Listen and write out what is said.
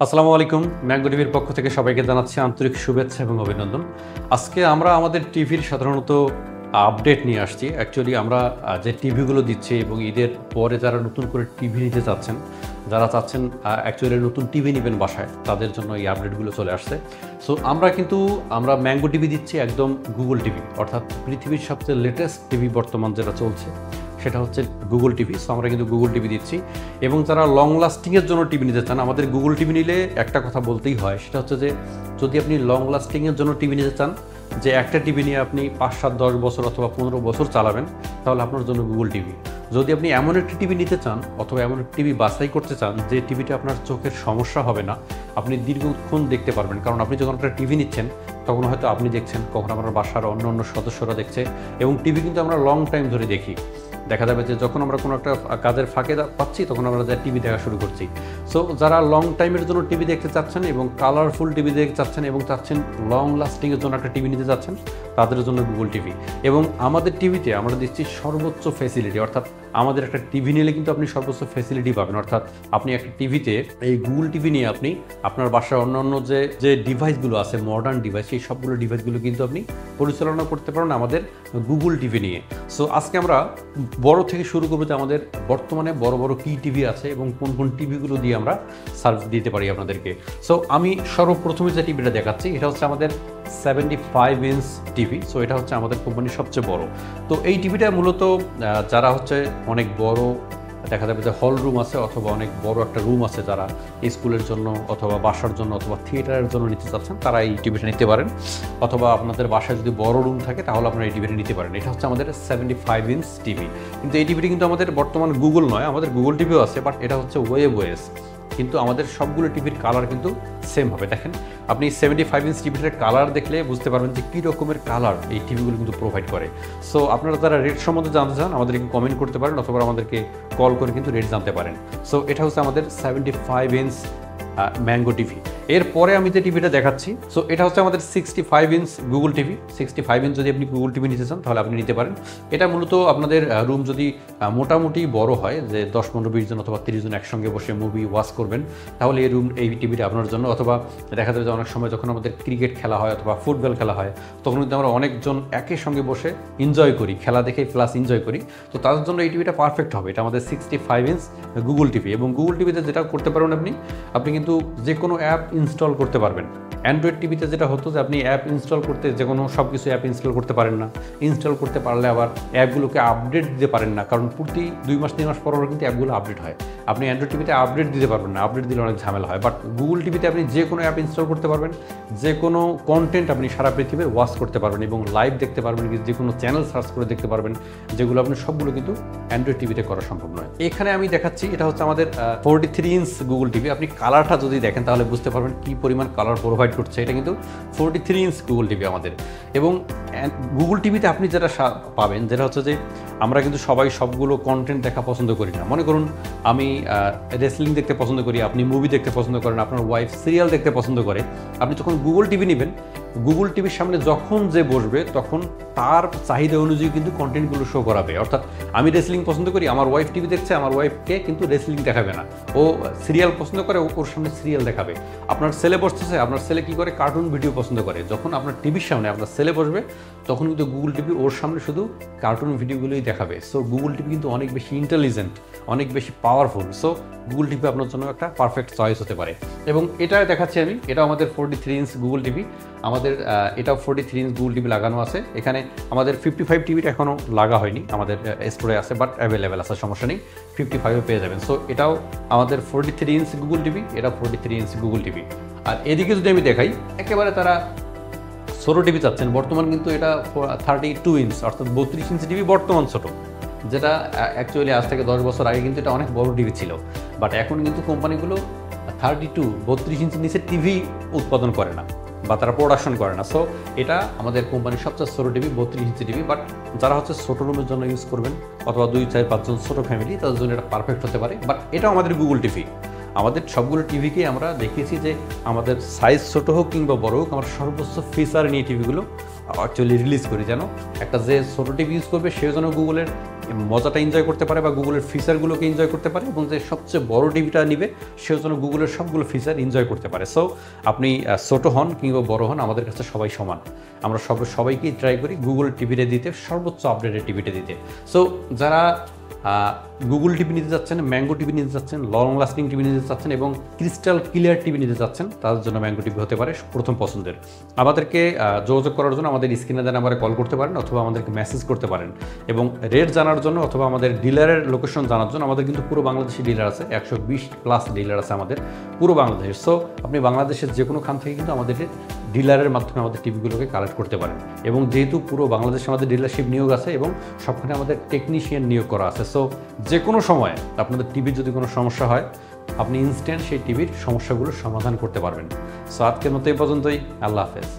আসসালামু আলাইকুম। ম্যাঙ্গো টিভির পক্ষ থেকে সবাইকে জানাচ্ছি আন্তরিক শুভেচ্ছা এবং অভিনন্দন। আজকে আমরা আমাদের টিভির সাধারণত আপডেট নিয়ে আসছি। অ্যাকচুয়ালি আমরা যে টিভিগুলো দিচ্ছি এবং ঈদের পরে যারা নতুন করে টিভি নিতে চাচ্ছেন, যারা চাচ্ছেন অ্যাকচুয়ালি নতুন টিভি নেবেন বাসায়, তাদের জন্য এই আপডেটগুলো চলে আসছে। সো আমরা ম্যাঙ্গো টিভি দিচ্ছি একদম গুগল টিভি, অর্থাৎ পৃথিবীর সবচেয়ে লেটেস্ট টিভি বর্তমান যেটা চলছে সেটা হচ্ছে গুগল টিভি। সো আমরা কিন্তু গুগল টিভি দিচ্ছি এবং যারা লং লাস্টিংয়ের জন্য টিভি নিতে চান, আমাদের গুগল টিভি নিলে একটা কথা বলতেই হয়, সেটা হচ্ছে যে যদি আপনি লং লাস্টিংয়ের জন্য টিভি নিতে চান, যে একটা টিভি নিয়ে আপনি 5, 7, 10 বছর অথবা 15 বছর চালাবেন, তাহলে আপনার জন্য গুগল টিভি। যদি আপনি এমন একটি টিভি নিতে চান অথবা এমন একটি টিভি বাছাই করতে চান যে টিভিটা আপনার চোখের সমস্যা হবে না, আপনি দীর্ঘক্ষণ দেখতে পারবেন, কারণ আপনি যখন একটা টিভি নিচ্ছেন তখন হয়তো আপনি দেখছেন, কখন আমার বাসার অন্য সদস্যরা দেখছে, এবং টিভি কিন্তু আমরা লং টাইম ধরে দেখি। দেখা যাবে যে যখন আমরা কোনো একটা কাজের ফাঁকে পাচ্ছি তখন আমরা টিভি দেখা শুরু করছি। সো যারা লং টাইমের জন্য টিভি দেখতে চাচ্ছেন এবং কালারফুল টিভি দেখতে চাচ্ছেন এবং চাচ্ছেন লং লাস্টিংয়ের জন্য একটা টিভি নিতে চাচ্ছেন, তাদের জন্য গুগল টিভি। এবং আমাদের টিভিতে আমরা দিচ্ছি সর্বোচ্চ ফ্যাসিলিটি, অর্থাৎ আমাদের একটা টিভি নিলে কিন্তু আপনি সর্বোচ্চ ফ্যাসিলিটি পাবেন। অর্থাৎ আপনি একটা টিভিতে এই গুগল টিভি নিয়ে আপনি আপনার বাসার অন্যান্য যে ডিভাইসগুলো আছে, মডার্ন ডিভাইস, সেই সবগুলো ডিভাইসগুলো কিন্তু আপনি পরিচালনা করতে পারেন আমাদের গুগল টিভি নিয়ে। সো আজকে আমরা বড় থেকে শুরু করবো যে আমাদের বর্তমানে বড় বড় কী টিভি আছে এবং কোন কোন টিভিগুলো দিয়ে আমরা সার্ভিস দিতে পারি আপনাদেরকে। সো আমি সর্বপ্রথমে যে টিভিটা দেখাচ্ছি এটা হচ্ছে আমাদের 75 ইঞ্চ টিভি। সো এটা হচ্ছে আমাদের কোম্পানির সবচেয়ে বড়। তো এই টিভিটা মূলত যারা হচ্ছে অনেক বড়, দেখা যাবে যে হল রুম আছে অথবা অনেক বড় একটা রুম আছে, যারা স্কুলের জন্য অথবা বাসার জন্য অথবা থিয়েটারের জন্য নিতে চাচ্ছেন, তারা এই টিভিটা নিতে পারেন। অথবা আপনাদের বাসায় যদি বড় রুম থাকে তাহলে আপনারা এই টিভিটা নিতে পারেন। এটা হচ্ছে আমাদের 75 ইঞ্চ টিভি। কিন্তু এই টিভিটি কিন্তু আমাদের বর্তমান গুগল নয়, আমাদের গুগল টিভিও আছে, বাট এটা হচ্ছে ওয়েব ওএস। কিন্তু আমাদের সবগুলো টিভির কালার কিন্তু সেম হবে। দেখেন, আপনি 75 ইঞ্চ টিভিটার কালার দেখলে বুঝতে পারবেন যে কী রকমের কালার এই টিভিগুলো কিন্তু প্রোভাইড করে। সো আপনারা যারা রেট সম্বন্ধে জানতে চান আমাদেরকে কমেন্ট করতে পারেন অথবা আমাদেরকে কল করে কিন্তু রেট জানতে পারেন। সো এটা হচ্ছে আমাদের 75 ইঞ্চ ম্যাঙ্গো টিভি। এরপরে আমি যে টিভিটা দেখাচ্ছি, সো এটা হচ্ছে আমাদের 65 ইঞ্চ গুগল টিভি। 65 ইঞ্চ যদি আপনি গুগল টিভি নিতে চান তাহলে আপনি নিতে পারেন। এটা মূলত আপনাদের রুম যদি মোটামুটি বড় হয়, যে 10, 15, 20 জন অথবা 30 জন একসঙ্গে বসে মুভি ওয়াচ করবেন, তাহলে এই টিভিটা আপনার জন্য। অথবা দেখা যাবে যে অনেক সময় যখন আমাদের ক্রিকেট খেলা হয় অথবা ফুটবল খেলা হয়, তখন কিন্তু আমরা অনেকজন একই সঙ্গে বসে এনজয় করি, খেলা দেখে প্লাস এনজয় করি। তো তাদের জন্য এই টিভিটা পারফেক্ট হবে। এটা আমাদের 65 ইঞ্চ গুগল টিভি। এবং গুগল টিভিতে যেটা করতে পারবেন, আপনি কিন্তু যে কোনো অ্যাপ ইনস্টল করতে পারবেন। অ্যান্ড্রয়েড টিভিতে যেটা হতো যে আপনি অ্যাপ ইনস্টল করতে যে কোনো সব কিছু অ্যাপ ইনস্টল করতে পারেন না, ইনস্টল করতে পারলে আবার অ্যাপগুলোকে আপডেট দিতে পারেন না, কারণ প্রতি 2 মাস 3 মাস পর কিন্তু অ্যাপগুলো আপডেট হয়। আপনি অ্যান্ড্রয়েড টিভিতে আপডেট দিতে পারবেন না, আপডেট দিলে অনেক ঝামেলা হয়। বাট গুগল টিভিতে আপনি যে কোনো অ্যাপ ইনস্টল করতে পারবেন, যে কোনো কন্টেন্ট আপনি সারা পৃথিবীর ওয়াচ করতে পারবেন এবং লাইভ দেখতে পারবেন, যে কোনো চ্যানেল সার্চ করে দেখতে পারবেন, যেগুলো আপনি সবগুলো কিন্তু অ্যান্ড্রয়েড টিভিতে করা সম্ভব নয়। এখানে আমি দেখাচ্ছি, এটা হচ্ছে আমাদের 43 ইঞ্চ গুগল টিভি। আপনি কালারটা যদি দেখেন তাহলে বুঝতে পারবেন কী পরিমাণ কালার প্রোভাইড করছে। এটা কিন্তু 43 ইঞ্চ গুগল টিভি আমাদের। এবং গুগল টিভিতে আপনি যেটা পাবেন, যেটা হচ্ছে যে আমরা কিন্তু সবাই সবগুলো কন্টেন্ট দেখা পছন্দ করি না। মনে করুন আমি রেসলিং দেখতে পছন্দ করি, আপনি মুভি দেখতে পছন্দ করেন, আপনার ওয়াইফ সিরিয়াল দেখতে পছন্দ করে। আপনি যখন গুগল টিভি নেবেন, গুগল টিভির সামনে যখন যে বসবে তখন তার চাহিদা অনুযায়ী কিন্তু কন্টেন্টগুলো শো করাবে। অর্থাৎ আমি রেসলিং পছন্দ করি, আমার ওয়াইফ টিভি দেখছে, আমার ওয়াইফকে কিন্তু রেসলিং দেখাবে না। ও সিরিয়াল পছন্দ করে, ওর সামনে সিরিয়াল দেখাবে। আপনার ছেলে বসতেছে, আপনার ছেলে কী করে, কার্টুন ভিডিও পছন্দ করে, যখন আপনার টিভির সামনে আপনার ছেলে বসবে তখন কিন্তু গুগল টিভি ওর সামনে শুধু কার্টুন ভিডিওগুলোই দেখাবে। সো গুগল টিভি কিন্তু অনেক বেশি ইন্টেলিজেন্ট, অনেক বেশি পাওয়ারফুল। সো গুগল টিভি আপনার জন্য একটা পারফেক্ট চয়েস হতে পারে। এবং এটা দেখাচ্ছি আমি, এটা আমাদের 43 ইঞ্চ গুগল টিভি। আমাদের এটাও 43 ইঞ্চ গুগল টিভি লাগানো আছে। এখানে আমাদের 55 টিভিটা এখনও লাগা হয়নি, আমাদের স্টোরে আছে, বাট অ্যাভেলেবেল আছে, সমস্যা নেই, 55-এ পেয়ে যাবেন। সো এটাও আমাদের 43 ইঞ্চ গুগল টিভি, এটা 43 ইঞ্চ গুগল টিভি। আর এদিকে যদি আমি দেখাই, একেবারে তারা ছোটো টিভি চাচ্ছেন, বর্তমান কিন্তু এটা 32 ইঞ্চ, অর্থাৎ 32 ইঞ্চি টিভি বর্তমান ছোটো, যেটা অ্যাকচুয়ালি আজ থেকে 10 বছর আগে কিন্তু এটা অনেক বড় টিভি ছিল। বাট এখন কিন্তু কোম্পানিগুলো 32 ইঞ্চি নিচে টিভি উৎপাদন করে না বা তারা প্রোডাকশন করে না। সো এটা আমাদের কোম্পানির সবচেয়ে ছোটো টিভি, 32 ইঞ্চি টিভি। বাট যারা হচ্ছে ছোটো রুমের জন্য ইউজ করবেন অথবা 2, 4, 5 জন ছোটো ফ্যামিলি, তাদের জন্য এটা পারফেক্ট হতে পারে। বাট এটাও আমাদের গুগল টিভি। আমাদের সবগুলো টিভিকেই আমরা দেখিয়েছি যে আমাদের সাইজ ছোটো হোক কিংবা বড় হোক, আমরা সর্বোচ্চ ফিচার নিয়ে টিভিগুলো অ্যাকচুয়ালি রিলিজ করি, যেন একটা যে ছোটো টিভি ইউজ করবে সেও যেন গুগলের মজাটা এনজয় করতে পারে বা গুগলের ফিচারগুলোকে এনজয় করতে পারে, এবং যে সবচেয়ে বড় টিভিটা নিবে সেও যেন গুগলের সবগুলো ফিচার এনজয় করতে পারে। সো আপনি ছোটো হন কিংবা বড় হন, আমাদের কাছে সবাই সমান। আমরা সবাইকেই ট্রাই করি গুগল টিভিটা দিতে, সর্বোচ্চ আপডেটেড টিভিটা দিতে। সো যারা গুগল টিভি নিতে যাচ্ছেন, ম্যাঙ্গো টিভি নিতে যাচ্ছেন, লং লাস্টিং টিভি নিতে যাচ্ছেন এবং ক্রিস্টাল ক্লিয়ার টিভি নিতে যাচ্ছেন, তাদের জন্য ম্যাঙ্গো টিভি হতে পারে প্রথম পছন্দের। আমাদেরকে যোগাযোগ করার জন্য আমাদের স্ক্রিনে দেওয়া নাম্বারে কল করতে পারেন অথবা আমাদেরকে মেসেজ করতে পারেন, এবং রেট জানার জন্য অথবা আমাদের ডিলারের লোকেশন জানার জন্য, আমাদের কিন্তু পুরো বাংলাদেশে ডিলার আছে, 120+ ডিলার আছে আমাদের পুরো বাংলাদেশের। সো আপনি বাংলাদেশের যে কোনো খান থেকে কিন্তু আমাদের ডিলারের মাধ্যমে আমাদের টিভিগুলোকে কালেক্ট করতে পারেন, এবং যেহেতু পুরো বাংলাদেশে আমাদের ডিলারশিপ নিয়োগ আছে এবং সবখানে আমাদের টেকনিশিয়ান নিয়োগ করা আছে। সো যে কোনো সময় আপনাদের টিভির যদি কোনো সমস্যা হয়, আপনি ইনস্ট্যান্ট সেই টিভির সমস্যাগুলোর সমাধান করতে পারবেন। সো আজকের মতো এই পর্যন্তই। আল্লাহ হাফেজ।